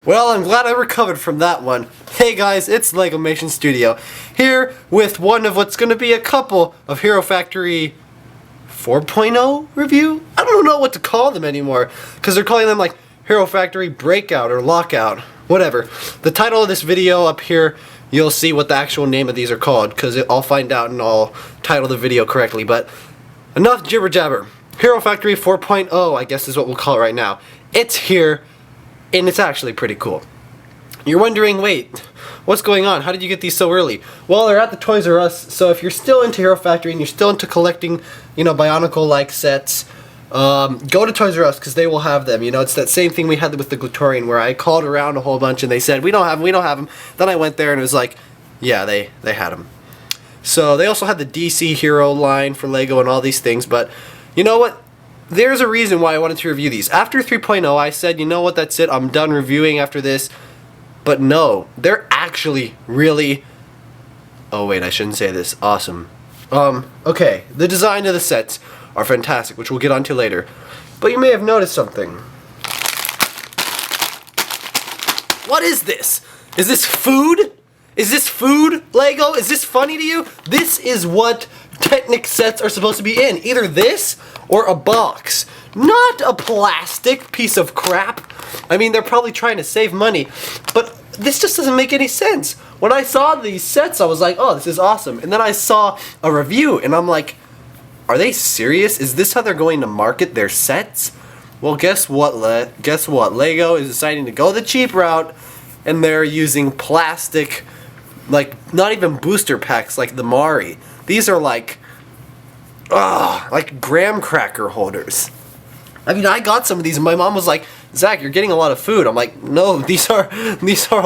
Well, I'm glad I recovered from that one. Hey guys, it's LegomationStudio, here with one of what's going to be a couple of Hero Factory 4.0 review? I don't know what to call them anymore, because they're calling them like Hero Factory Breakout or Lockout, whatever. The title of this video up here, you'll see what the actual name of these are called, because I'll find out and I'll title the video correctly, but enough jibber jabber. Hero Factory 4.0, I guess is what we'll call it right now. It's here. And it's actually pretty cool. You're wondering, wait, what's going on? How did you get these so early? Well, they're at the Toys R Us, so if you're still into Hero Factory and you're still into collecting, Bionicle-like sets, go to Toys R Us because they will have them. It's that same thing we had with the Glatorian where I called around a whole bunch and they said, we don't have them. Then I went there and it was like, yeah, they had them. So they also had the DC Hero line for Lego and all these things, but you know what? There's a reason why I wanted to review these. After 3.0, I said, you know what, that's it, I'm done reviewing after this. But no, they're actually really... Oh wait, I shouldn't say this. Awesome. Okay, the design of the sets are fantastic, which we'll get onto later. But you may have noticed something. What is this? Is this food? Is this food, Lego? Is this funny to you? This is what Technic sets are supposed to be in. Either this or a box. Not a plastic piece of crap. I mean, they're probably trying to save money, but this just doesn't make any sense. When I saw these sets, I was like, oh, this is awesome. And then I saw a review, and I'm like, are they serious? Is this how they're going to market their sets? Well, guess what? Lego is deciding to go the cheap route, and they're using plastic, like, not even booster packs like the Mari. These are like graham cracker holders. I mean, I got some of these and my mom was like, Zach, you're getting a lot of food. I'm like, no, these are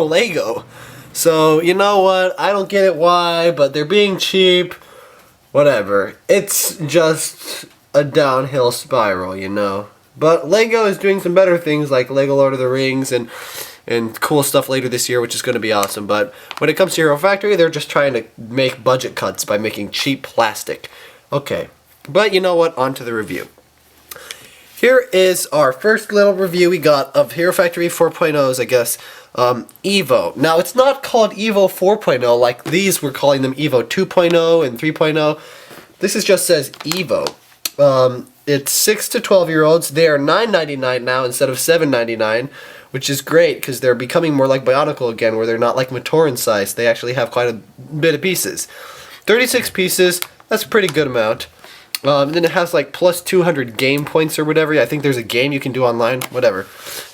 Lego. So, you know what? I don't get it why, but they're being cheap. Whatever. It's just a downhill spiral, But Lego is doing some better things like Lego Lord of the Rings and cool stuff later this year, which is going to be awesome. But when it comes to Hero Factory, they're just trying to make budget cuts by making cheap plastic. Okay, but you know what? On to the review. Here is our first little review we got of Hero Factory 4.0's, I guess, EVO. Now, it's not called EVO 4.0 like these we're calling them EVO 2.0 and 3.0. This just says EVO. It's 6 to 12-year-olds. They are $9.99 now instead of $7.99. Which is great because they're becoming more like Bionicle again, where they're not like Matoran size. They actually have quite a bit of pieces. 36 pieces, that's a pretty good amount. And then it has like plus 200 game points or whatever. I think there's a game you can do online, whatever. It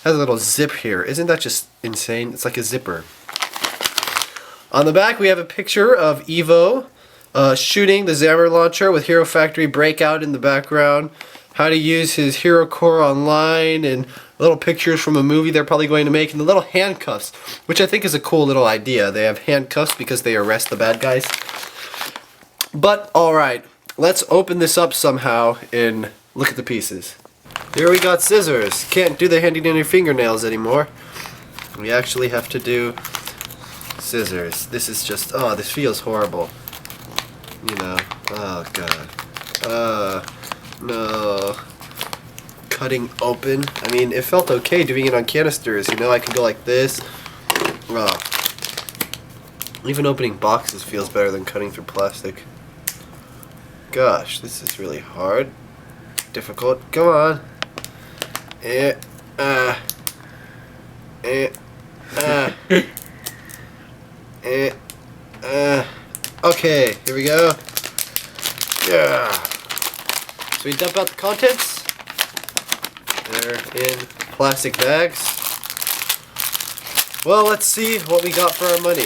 has a little zip here. Isn't that just insane? It's like a zipper. On the back, we have a picture of EVO shooting the Zammer launcher with Hero Factory Breakout in the background. How to use his Hero Core online, and little pictures from a movie they're probably going to make, and the little handcuffs, which I think is a cool little idea. They have handcuffs because they arrest the bad guys. But, alright, let's open this up somehow and look at the pieces. Here we got scissors. Can't do the handy-dandy fingernails anymore. We actually have to do scissors. This is just, oh, this feels horrible. Oh god. No. Cutting open. I mean, it felt okay doing it on canisters, I could go like this. Oh. Even opening boxes feels better than cutting through plastic. Gosh, this is really hard. Difficult. Come on. Okay, here we go. Yeah. So we dump out the contents. They're in plastic bags. Well, let's see what we got for our money.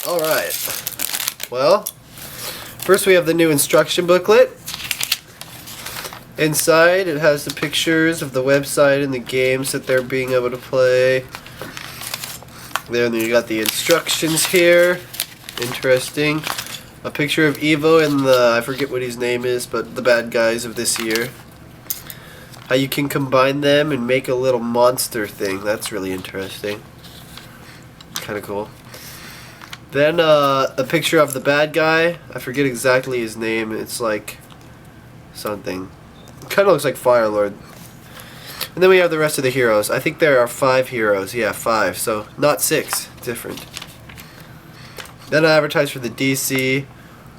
Alright. Well, first we have the new instruction booklet. Inside it has the pictures of the website and the games that they're being able to play. Then you got the instructions here. Interesting. A picture of EVO and I forget what his name is, but the bad guys of this year. How you can combine them and make a little monster thing. That's really interesting. Kind of cool. Then a picture of the bad guy. I forget exactly his name. It's like something. It kind of looks like Firelord. And then we have the rest of the heroes. I think there are 5 heroes. Yeah, 5. So not 6. Different. Then I advertised for the DC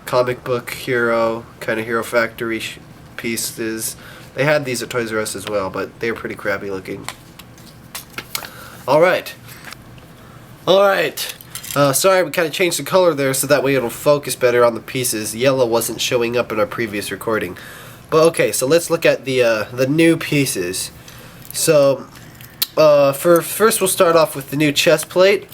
comic book hero, kind of Hero Factory pieces. They had these at Toys R Us as well, but they were pretty crappy looking. Alright. Alright. Sorry, we kind of changed the color there so that way it'll focus better on the pieces. Yellow wasn't showing up in our previous recording. But okay, so let's look at the new pieces. So, first we'll start off with the new chest plate.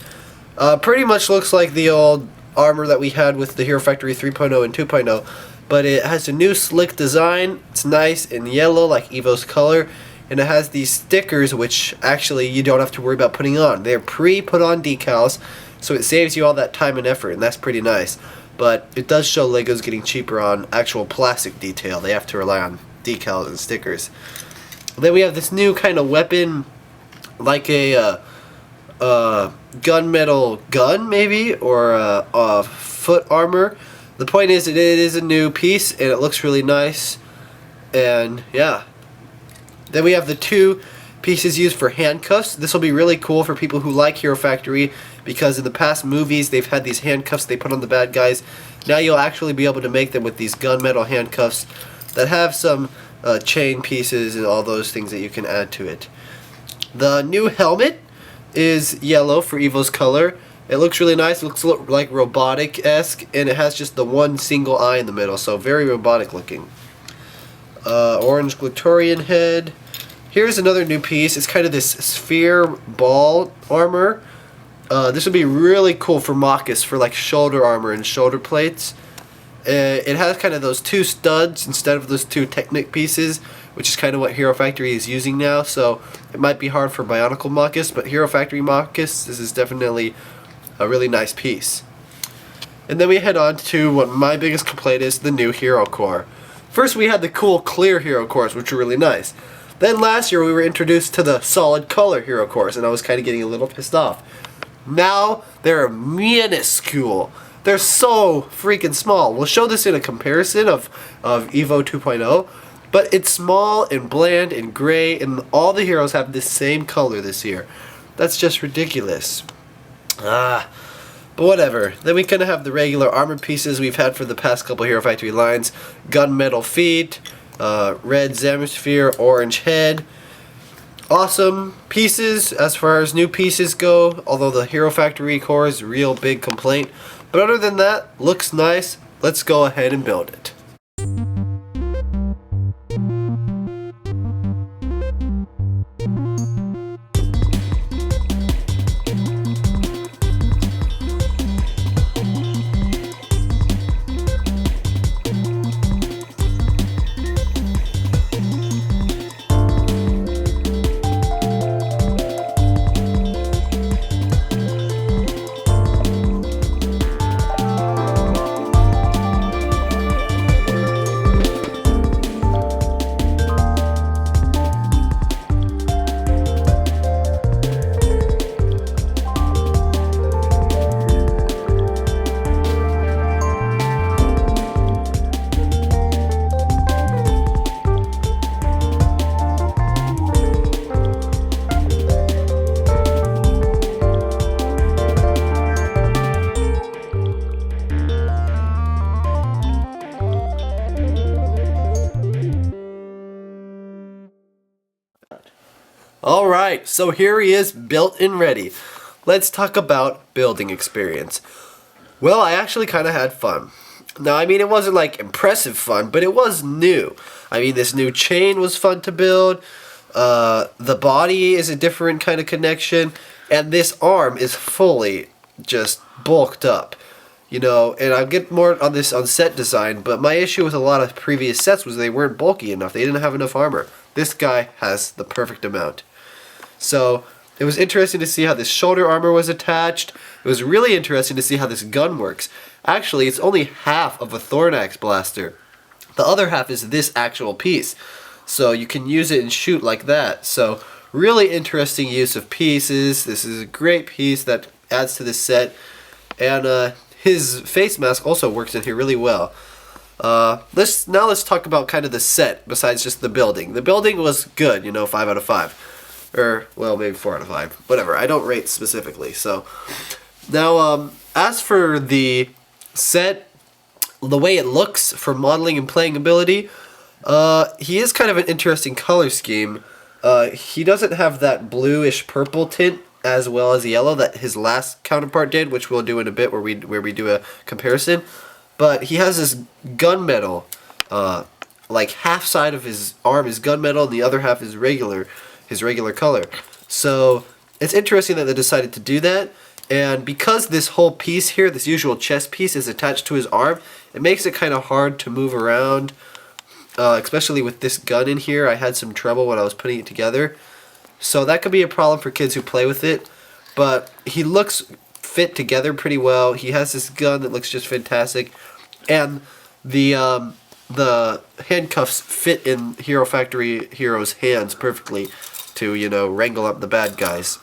Pretty much looks like the old armor that we had with the Hero Factory 3.0 and 2.0, but it has a new slick design. It's nice in yellow like EVO's color, and it has these stickers which actually you don't have to worry about putting on. They're pre-put on decals, so it saves you all that time and effort, and that's pretty nice. But it does show Lego's getting cheaper on actual plastic detail. They have to rely on decals and stickers. Then we have this new kind of weapon, like a gunmetal gun maybe, or a foot armor. The point is it is a new piece and it looks really nice, and yeah. Then we have the 2 pieces used for handcuffs. This will be really cool for people who like Hero Factory, because in the past movies they've had these handcuffs they put on the bad guys. Now you'll actually be able to make them with these gunmetal handcuffs that have some chain pieces and all those things that you can add to it. The new helmet is yellow for EVO's color. It looks really nice. It looks like robotic-esque, and it has just the one single eye in the middle, so very robotic looking. Orange Glatorian head. Here's another new piece. It's kind of this sphere ball armor. This would be really cool for Marcus for like shoulder armor and shoulder plates. It has kind of those 2 studs instead of those 2 Technic pieces, which is kind of what Hero Factory is using now, so it might be hard for Bionicle Marcus, but Hero Factory Marcus, this is definitely a really nice piece. And then we head on to what my biggest complaint is, the new Hero Core. First we had the cool clear Hero Cores, which were really nice. Then last year we were introduced to the solid color Hero Cores, and I was kind of getting a little pissed off. Now they're minuscule. They're so freaking small. We'll show this in a comparison of EVO 2.0, but it's small and bland and gray, and all the heroes have the same color this year. That's just ridiculous. But whatever. Then we kind of have the regular armor pieces we've had for the past couple Hero Factory lines. Gunmetal feet, red Zamisphere, orange head. Awesome pieces as far as new pieces go, although the Hero Factory core is a real big complaint. But other than that, looks nice. Let's go ahead and build it. Alright, so here he is, built and ready. Let's talk about building experience. Well, I actually kind of had fun. Now, I mean, it wasn't like impressive fun, but it was new. I mean, this new chain was fun to build. The body is a different kind of connection. And this arm is fully just bulked up. You know, and I'll get more on this on set design, but my issue with a lot of previous sets was they weren't bulky enough. They didn't have enough armor. This guy has the perfect amount. So it was interesting to see how this shoulder armor was attached. It was really interesting to see how this gun works. Actually, it's only half of a Thornax blaster. The other half is this actual piece. So you can use it and shoot like that. So really interesting use of pieces. This is a great piece that adds to this set. And his face mask also works in here really well. Let's talk about kind of the set besides just the building. The building was good, 5 out of 5. Or, well, maybe 4 out of 5. Whatever, I don't rate specifically. So, now, as for the set, the way it looks for modeling and playing ability, he is kind of an interesting color scheme. He doesn't have that bluish purple tint as well as yellow that his last counterpart did, which we'll do in a bit where we do a comparison. But he has this gunmetal, like half side of his arm is gunmetal and the other half is his regular color. So it's interesting that they decided to do that. And because this whole piece here, this usual chest piece, is attached to his arm, it makes it kind of hard to move around, especially with this gun in here. I had some trouble when I was putting it together. So that could be a problem for kids who play with it. But he looks fit together pretty well. He has this gun that looks just fantastic. And the handcuffs fit in Hero Factory Hero's hands perfectly to, wrangle up the bad guys.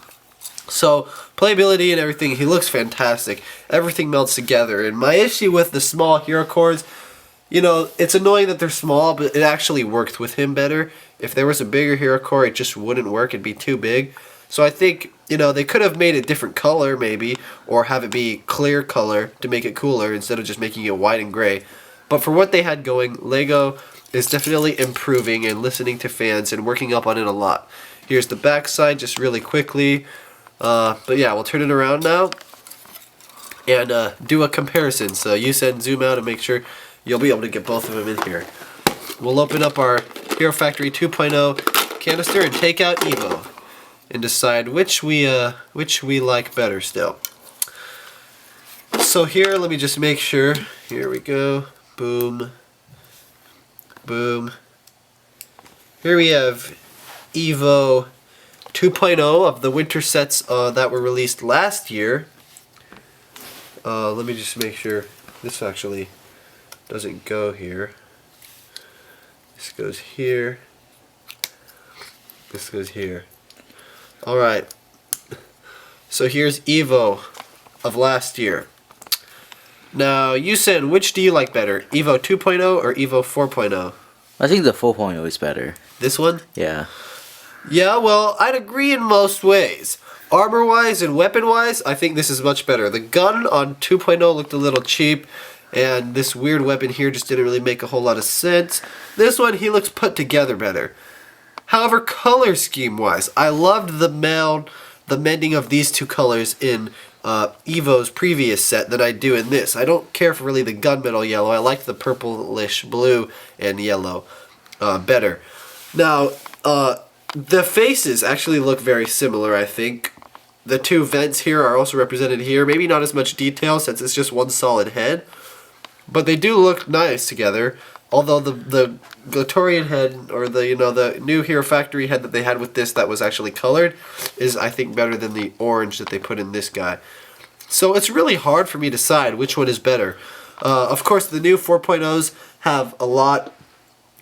So, playability and everything, he looks fantastic. Everything melts together. And my issue with the small hero cores, it's annoying that they're small, but it actually worked with him better. If there was a bigger hero core, it just wouldn't work. It'd be too big. So I think, they could have made a different color maybe, or have it be clear color to make it cooler instead of just making it white and gray. But for what they had going, LEGO is definitely improving and listening to fans and working up on it a lot. Here's the back side just really quickly. But yeah, we'll turn it around now and do a comparison. So you said zoom out and make sure you'll be able to get both of them in here. We'll open up our Hero Factory 2.0 canister and take out EVO and decide which we like better still. So here, let me just make sure. Here we go. Boom. Boom. Here we have EVO 2.0 of the winter sets that were released last year. Let me just make sure this actually doesn't go here. This goes here. This goes here. Alright. So here's EVO of last year. Now, you said, which do you like better? EVO 2.0 or EVO 4.0? I think the 4.0 is better. This one? Yeah. Yeah, well, I'd agree in most ways. Armor-wise and weapon-wise, I think this is much better. The gun on 2.0 looked a little cheap, and this weird weapon here just didn't really make a whole lot of sense. This one, he looks put together better. However, color scheme-wise, I loved the mending of these two colors in EVO's previous set than I do in this. I don't care for really the gunmetal yellow. I like the purplish blue and yellow better. Now, the faces actually look very similar, I think. The two vents here are also represented here. Maybe not as much detail since it's just one solid head. But they do look nice together. Although the Glatorian head, or the new Hero Factory head that they had with this that was actually colored, is I think better than the orange that they put in this guy. So it's really hard for me to decide which one is better. Of course, the new 4.0s have a lot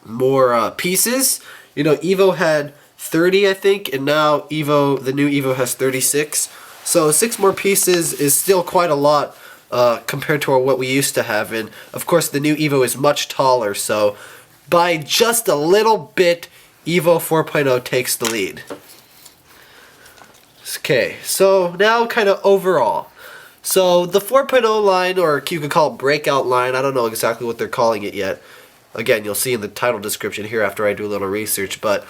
more pieces. EVO had 30, I think, and now the new EVO has 36. So 6 more pieces is still quite a lot compared to what we used to have. And of course, the new EVO is much taller, so by just a little bit, EVO 4.0 takes the lead. Okay, so now kind of overall. So the 4.0 line, or you could call it breakout line, I don't know exactly what they're calling it yet. Again, you'll see in the title description here after I do a little research, but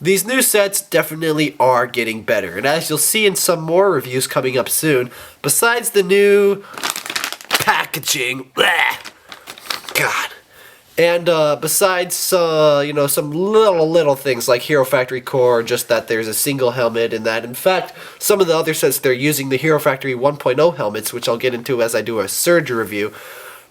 these new sets definitely are getting better. And as you'll see in some more reviews coming up soon, besides the new packaging, God, and besides some little things like Hero Factory Core, just that there's a single helmet, and that in fact some of the other sets they're using the Hero Factory 1.0 helmets, which I'll get into as I do a Surge review.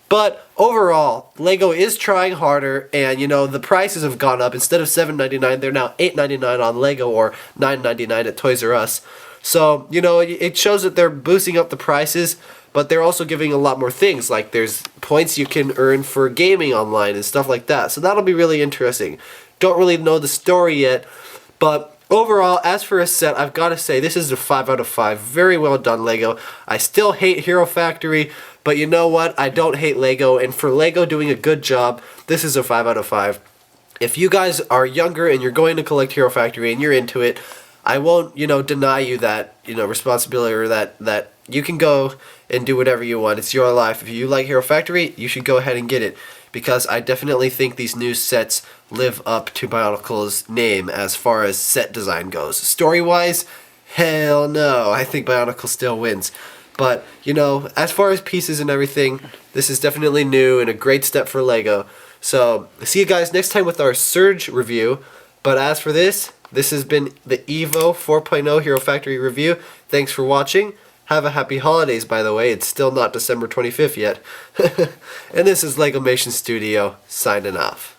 But overall, LEGO is trying harder, and the prices have gone up. Instead of $7.99, they're now $8.99 on LEGO or $9.99 at Toys R Us. So, it shows that they're boosting up the prices, but they're also giving a lot more things, like there's points you can earn for gaming online and stuff like that. So that'll be really interesting. Don't really know the story yet, but Overall, as for a set, I've got to say this is a 5 out of 5. Very well done, Lego. I still hate Hero Factory, but you know what? I don't hate Lego, and for Lego doing a good job, this is a 5 out of 5. If you guys are younger and you're going to collect Hero Factory and you're into it, I won't, deny you that, responsibility, or that you can go and do whatever you want. It's your life. If you like Hero Factory, you should go ahead and get it, because I definitely think these new sets live up to Bionicle's name as far as set design goes. Story-wise, hell no. I think Bionicle still wins. But, as far as pieces and everything, this is definitely new and a great step for Lego. So, see you guys next time with our Surge review. But as for this has been the EVO 4.0 Hero Factory review. Thanks for watching. Have a happy holidays, by the way. It's still not December 25th yet. And this is LegomationStudio, signing off.